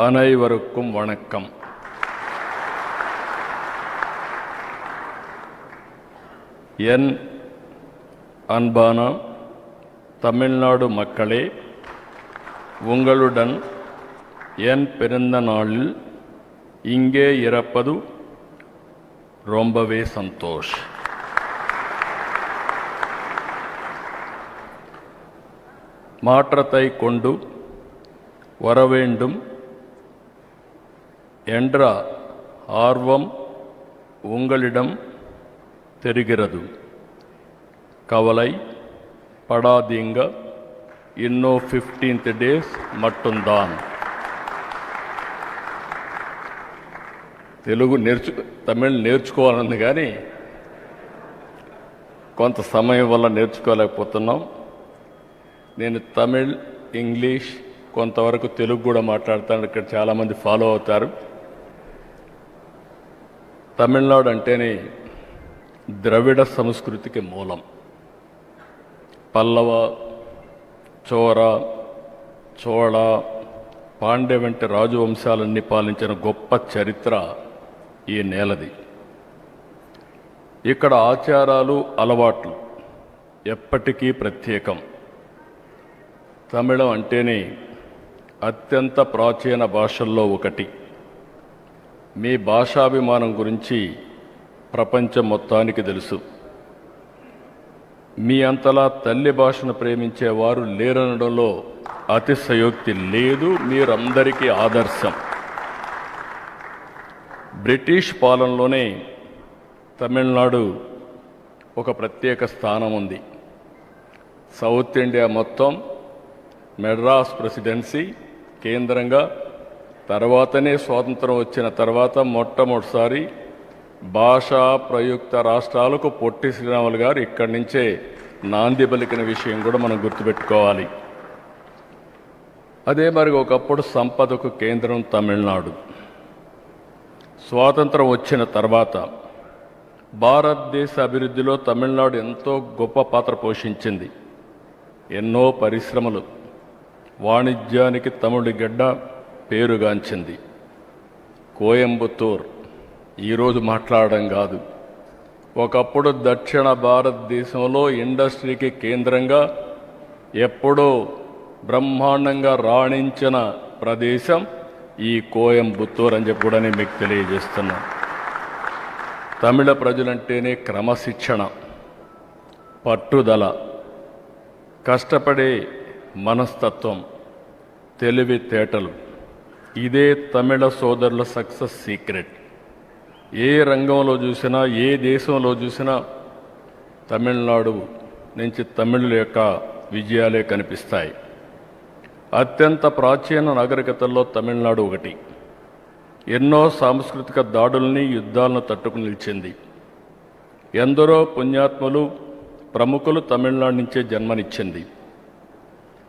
அனைவருக்கும் வணக்கம். என் அன்பான தமிழ்நாடு மக்களே, உங்களுடன் என் பிறந்த நாளில் இங்கே இருப்பது ரொம்பவே சந்தோஷ். மாற்றத்தை கொண்டு வர வேண்டும் என்ற ஆர்வம் உங்களிடம் தெரிகிறது. கவலை படாதீங்க, இன்னும் 15th days மட்டும்தான். తమిళ్ నేర్చుకోవాలని కానీ కొంత సమయం వల్ల నేర్చుకోలేకపోతున్నాం. నేను తమిళ్, ఇంగ్లీష్, కొంతవరకు తెలుగు కూడా మాట్లాడతాను. ఇక్కడ చాలామంది ఫాలో అవుతారు. తమిళనాడు అంటేనే ద్రవిడ సంస్కృతికి మూలం. పల్లవ, చోళ, పాండ్య వంటి రాజవంశాలన్నీ పాలించిన గొప్ప చరిత్ర ఈ నేలది. ఇక్కడ ఆచారాలు, అలవాట్లు ఎప్పటికీ ప్రత్యేకం. తమిళం అంటేనే అత్యంత ప్రాచీన భాషల్లో ఒకటి. మీ భాషాభిమానం గురించి ప్రపంచం మొత్తానికి తెలుసు. మీ అంతలా తల్లి భాషను ప్రేమించేవారు లేరనడంలో అతిశయోక్తి లేదు. మీరందరికీ ఆదర్శం. బ్రిటిష్ పాలనలోనే తమిళనాడు ఒక ప్రత్యేక స్థానం ఉంది. సౌత్ ఇండియా మొత్తం మెడ్రాస్ ప్రెసిడెన్సీ కేంద్రంగా, తర్వాతనే స్వాతంత్రం వచ్చిన తర్వాత మొట్టమొదటిసారి భాషా ప్రయుక్త రాష్ట్రాలకు పొట్టి శ్రీరాములు గారు ఇక్కడి నుంచే నాంది పలికిన విషయం కూడా మనం గుర్తుపెట్టుకోవాలి. అదే మరి ఒకప్పుడు సంపదకు కేంద్రం తమిళనాడు. స్వాతంత్రం వచ్చిన తర్వాత భారతదేశ అభివృద్ధిలో తమిళనాడు ఎంతో గొప్ప పాత్ర పోషించింది. ఎన్నో పరిశ్రమలు, వాణిజ్యానికి తమిళ గడ్డ పేరుగాంచింది. కోయంబత్తూర్ ఈరోజు మాట్లాడడం కాదు, ఒకప్పుడు దక్షిణ భారతదేశంలో ఇండస్ట్రీకి కేంద్రంగా ఎప్పుడో బ్రహ్మాండంగా రాణించిన ప్రదేశం ఈ కోయంబత్తూర్ అని చెప్పి కూడా నేను మీకు తెలియజేస్తున్నా. తమిళ ప్రజలంటేనే క్రమశిక్షణ, పట్టుదల, కష్టపడే మనస్తత్వం, తెలివితేటలు. ఇదే తమిళ సోదరుల సక్సెస్ సీక్రెట్. ఏ రంగంలో చూసినా, ఏ దేశంలో చూసినా తమిళనాడు నుంచి తమిళుల యొక్క విజయాలే కనిపిస్తాయి. అత్యంత ప్రాచీన నాగరికతల్లో తమిళనాడు ఒకటి. ఎన్నో సాంస్కృతిక దాడుల్ని, యుద్ధాలను తట్టుకుని నిలిచింది. ఎందరో పుణ్యాత్ములు, ప్రముఖులు తమిళనాడు నుంచే జన్మనిచ్చింది.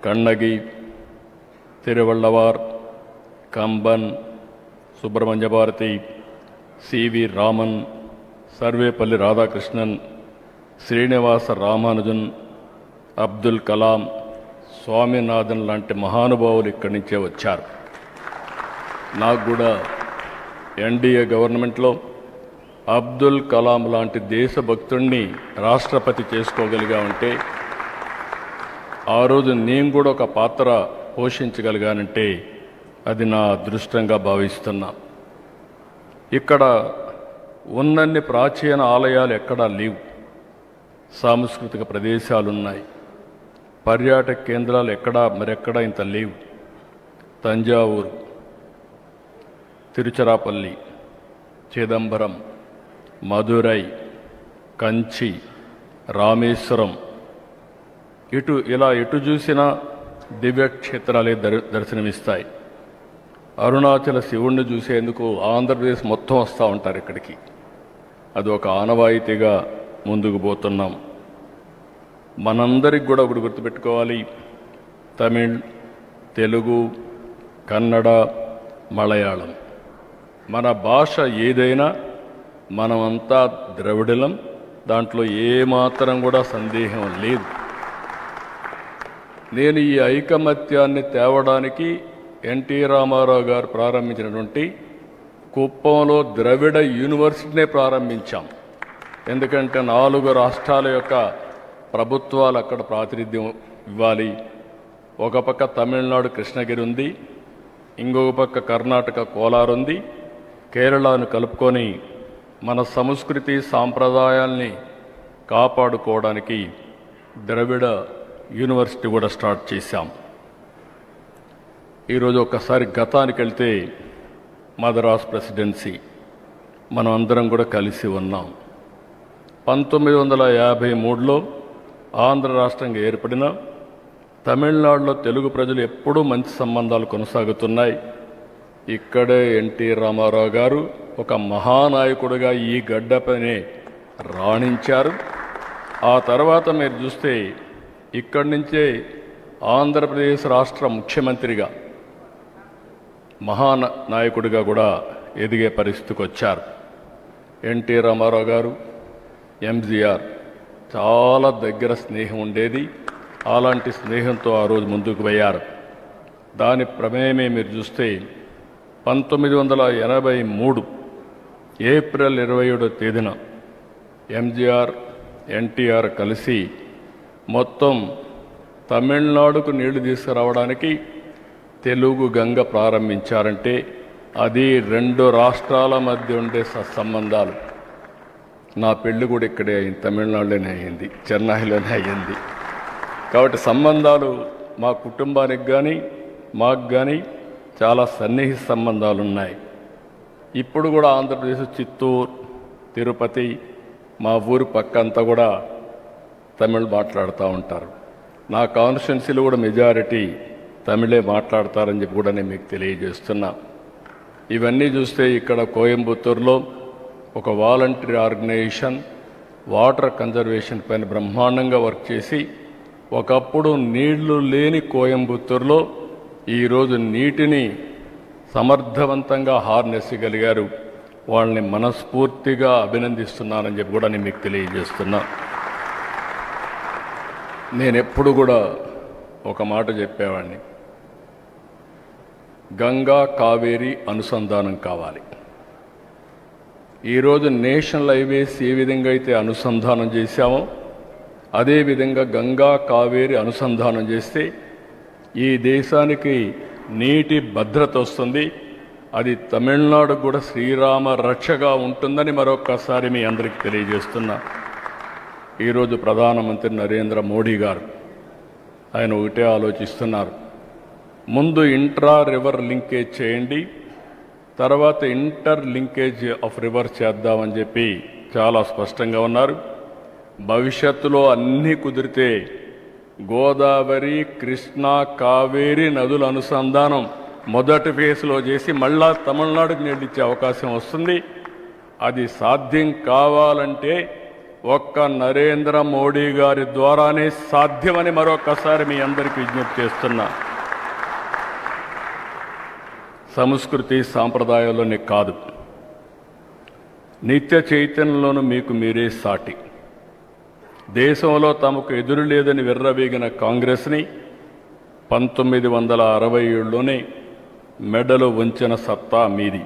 కన్నగి, తిరువళ్ళవార్, కంబన్, సుబ్రహ్మణ్య భారతి, సివి రామన్, సర్వేపల్లి రాధాకృష్ణన్, శ్రీనివాస రామానుజన్, అబ్దుల్ కలాం, స్వామినాథన్ లాంటి మహానుభావులు ఇక్కడి నుంచే వచ్చారు. నాకు కూడా ఎన్డీఏ గవర్నమెంట్లో అబ్దుల్ కలాం లాంటి దేశభక్తుడిని రాష్ట్రపతి చేసుకోగలిగా ఉంటే, ఆ రోజు నేను కూడా ఒక పాత్ర పోషించగలిగానంటే అది నా అదృష్టంగా భావిస్తున్నా. ఇక్కడ ఉన్నన్ని ప్రాచీన ఆలయాలు ఎక్కడా లేవు. సాంస్కృతిక ప్రదేశాలున్నాయి. పర్యాటక కేంద్రాలు మరెక్కడా ఇంత లేవు. తంజావూరు, తిరుచిరాపల్లి, చిదంబరం, మదురై, కంచి, రామేశ్వరం, ఇలా ఎటు చూసినా దివ్యక్షేత్రాలే దర్శనమిస్తాయి. అరుణాచల శివుణ్ణి చూసేందుకు ఆంధ్రప్రదేశ్ మొత్తం వస్తూ ఉంటారు ఇక్కడికి. అది ఒక ఆనవాయితీగా ముందుకు పోతున్నాం. మనందరికి కూడా ఒకటి గుర్తుపెట్టుకోవాలి, తమిళ్, తెలుగు, కన్నడ, మలయాళం మన భాష ఏదైనా మనమంతా ద్రవిడులం. దాంట్లో ఏమాత్రం కూడా సందేహం లేదు. నేను ఈ ఐకమత్యాన్ని తేవడానికి ఎన్టీ రామారావు గారు ప్రారంభించినటువంటి కుప్పంలో ద్రవిడ యూనివర్సిటీనే ప్రారంభించాం. ఎందుకంటే 4 రాష్ట్రాల యొక్క ప్రభుత్వాలు అక్కడ ప్రాతినిధ్యం ఇవ్వాలి. ఒక పక్క తమిళనాడు కృష్ణగిరి ఉంది, ఇంకొక పక్క కర్ణాటక కోలార్ ఉంది. కేరళను కలుపుకొని మన సంస్కృతి సాంప్రదాయాల్ని కాపాడుకోవడానికి ద్రవిడ యూనివర్సిటీ కూడా స్టార్ట్ చేశాం. ఈరోజు ఒక్కసారి గతానికి వెళ్తే మద్రాస్ ప్రెసిడెన్సీ మనం అందరం కూడా కలిసి ఉన్నాం. 1953లో ఆంధ్ర రాష్ట్రంగా ఏర్పడిన తమిళనాడులో తెలుగు ప్రజలు ఎప్పుడూ మంచి సంబంధాలు కొనసాగుతున్నాయి. ఇక్కడే ఎన్టీ రామారావు గారు ఒక మహానాయకుడిగా ఈ గడ్డపైనే రాణించారు. ఆ తర్వాత మీరు చూస్తే ఇక్కడి నుంచే ఆంధ్రప్రదేశ్ రాష్ట్ర ముఖ్యమంత్రిగా మహానాయకుడిగా కూడా ఎదిగే పరిస్థితికి వచ్చారు. ఎన్టీ రామారావు గారు, ఎంజీఆర్ చాలా దగ్గర స్నేహం ఉండేది. అలాంటి స్నేహంతో ఆ రోజు ముందుకు పోయారు. దాని ప్రమేయమే మీరు చూస్తే 1983 ఏప్రిల్ 27వ తేదీన ఎంజీఆర్, ఎన్టీఆర్ కలిసి మొత్తం తమిళనాడుకు నీళ్లు తీసుకురావడానికి తెలుగు గంగ ప్రారంభించారంటే అది 2 రాష్ట్రాల మధ్య ఉండే సత్సంబంధాలు. నా పెళ్లి కూడా ఇక్కడే అయింది, తమిళనాడులోనే అయింది, చెన్నైలోనే అయ్యింది. కాబట్టి సంబంధాలు మా కుటుంబానికి కానీ మాకు కానీ చాలా సన్నిహిత సంబంధాలు ఉన్నాయి. ఇప్పుడు కూడా ఆంధ్రప్రదేశ్ చిత్తూరు, తిరుపతి, మా ఊరు పక్క అంతా కూడా తమిళ్ మాట్లాడుతూ ఉంటారు. నా కాన్స్టిట్యున్సీలో కూడా మెజారిటీ తమిళే మాట్లాడతారని చెప్పి కూడా నేను మీకు తెలియజేస్తున్నా. ఇవన్నీ చూస్తే ఇక్కడ కోయంబత్తూరులో ఒక వాలంటరీ ఆర్గనైజేషన్ వాటర్ కన్జర్వేషన్ పైన బ్రహ్మాండంగా వర్క్ చేసి ఒకప్పుడు నీళ్లు లేని కోయంబత్తూరులో ఈరోజు నీటిని సమర్థవంతంగా హార్నెస్గలిగారు. వాళ్ళని మనస్ఫూర్తిగా అభినందిస్తున్నానని చెప్పి కూడా నేను మీకు తెలియజేస్తున్నా. నేను ఎప్పుడు కూడా ఒక మాట చెప్పేవాడిని, గంగా కావేరి అనుసంధానం కావాలి. ఈరోజు నేషనల్ హైవేస్ ఏ విధంగా అయితే అనుసంధానం చేశామో అదేవిధంగా గంగా కావేరి అనుసంధానం చేస్తే ఈ దేశానికి నీటి భద్రత వస్తుంది. అది తమిళనాడుకు కూడా శ్రీరామ రక్షగా ఉంటుందని మరొక్కసారి మీ అందరికీ తెలియజేస్తున్నా. ఈరోజు ప్రధానమంత్రి నరేంద్ర మోడీ గారు ఆయన ఒకటే ఆలోచిస్తున్నారు, ముందు ఇంట్రా రివర్ లింకేజ్ చేయండి, తర్వాత ఇంటర్ లింకేజ్ ఆఫ్ రివర్ చేద్దామని చెప్పి చాలా స్పష్టంగా ఉన్నారు. భవిష్యత్తులో అన్నీ కుదిరితే గోదావరి, కృష్ణా, కావేరి నదుల అనుసంధానం మొదటి ఫేజ్లో చేసి మళ్ళా తమిళనాడుకు నీళ్ళిచ్చే అవకాశం వస్తుంది. అది సాధ్యం కావాలంటే ఒక్క నరేంద్ర మోడీ గారి ద్వారానే సాధ్యమని మరొకసారి మీ అందరికీ విజ్ఞప్తి చేస్తున్నా. సంస్కృతి సాంప్రదాయాల్లోనే కాదు, నిత్య చైతన్యంలోనూ మీకు మీరే సాటి. దేశంలో తమకు ఎదురు లేదని విర్రవీగిన కాంగ్రెస్ని 1967లోనే మెడలు వంచిన సత్తా మీది.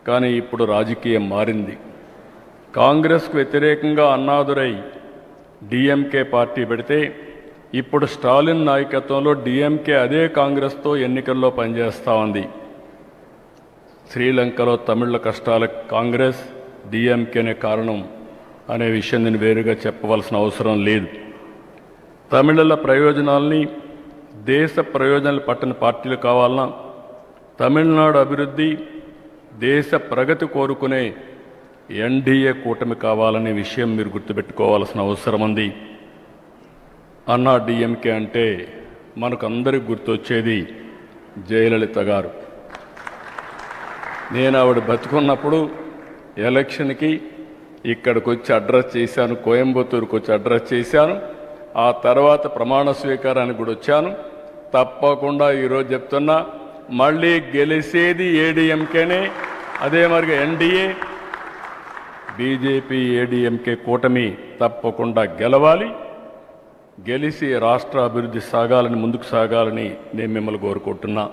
కానీ ఇప్పుడు రాజకీయం మారింది. కాంగ్రెస్కు వ్యతిరేకంగా అన్నాదురై డిఎంకే పార్టీ పెడితే ఇప్పుడు స్టాలిన్ నాయకత్వంలో డిఎంకే అదే కాంగ్రెస్తో ఎన్నికల్లో పనిచేస్తూ ఉంది. శ్రీలంకలో తమిళ కష్టాలకు కాంగ్రెస్, డిఎంకేనే కారణం అనే విషయం నేను వేరుగా చెప్పవలసిన అవసరం లేదు. తమిళల ప్రయోజనాల్ని, దేశ ప్రయోజనాలు పట్టిన పార్టీలు కావాలన్నా తమిళనాడు అభివృద్ధి, దేశ ప్రగతి కోరుకునే ఎన్డీఏ కూటమి కావాలనే విషయం మీరు గుర్తుపెట్టుకోవాల్సిన అవసరం ఉంది. అన్నా డిఎంకే అంటే మనకు అందరికి గుర్తొచ్చేది జయలలిత గారు. నేను ఆవిడ బతుకున్నప్పుడు ఎలక్షన్కి ఇక్కడికి వచ్చి అడ్రస్ చేశాను, కోయంబత్తూరుకు వచ్చి అడ్రస్ చేశాను. ఆ తర్వాత ప్రమాణ స్వీకారానికి కూడా వచ్చాను. తప్పకుండా ఈరోజు చెప్తున్నా, మళ్ళీ గెలిచేది ఏడీఎంకేనే, అదే మరిగా ఎన్డీఏ, బీజేపీ, ఏడీఎంకే కూటమి తప్పకుండా గెలవాలి. గెలిచి రాష్ట్ర అభివృద్ధి సాగాలని, ముందుకు సాగాలని నేను మిమ్మల్ని కోరుకుంటున్నా.